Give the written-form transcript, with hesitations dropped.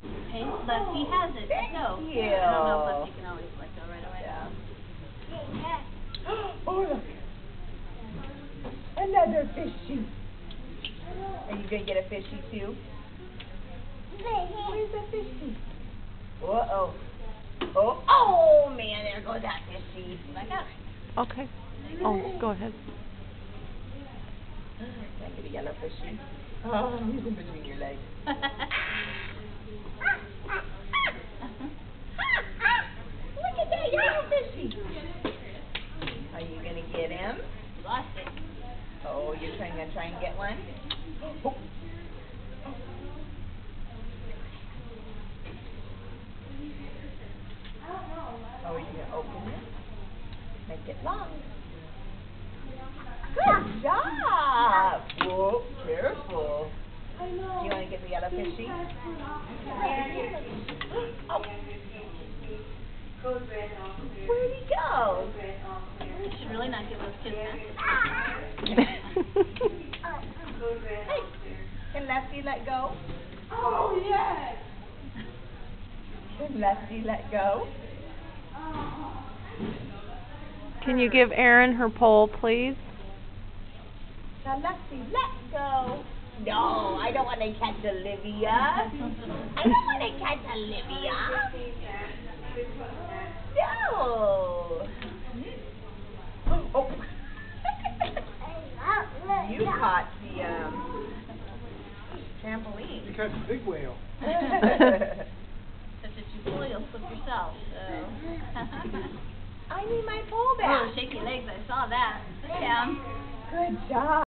Okay, Lefty has it. Let go. Thank you. I don't know if Lefty can always let go right away. Yeah. Oh, look. Another fishy. Are you going to get a fishy too? Where's the fishy? Uh-oh. Oh, man, there goes that fishy. Back up. Okay. Oh, go ahead. Can I get a yellow fishy? Oh, he's in between your legs. Look at that yellow fishy. Are you going to get him? Lost it. Oh, you're trying to try and get one? Oh. Oh, you're going to open it? Make it long. Good job! Whoa, careful. Do you want to get the yellow fishy? Oh. Where'd he go? You should really not give those kids that. Hey, can Lefty let go? Oh, yes. Can Lefty let go? Can you give Erin her pole, please? Now Lefty, let go. No, I don't want to catch Olivia. I don't want to catch Olivia. No. Oh. You caught the trampoline. You catch a big whale. Such a you pull, you'll slip yourself. So. I need my pole back. Oh, shaky legs, I saw that. Sit down. Good job.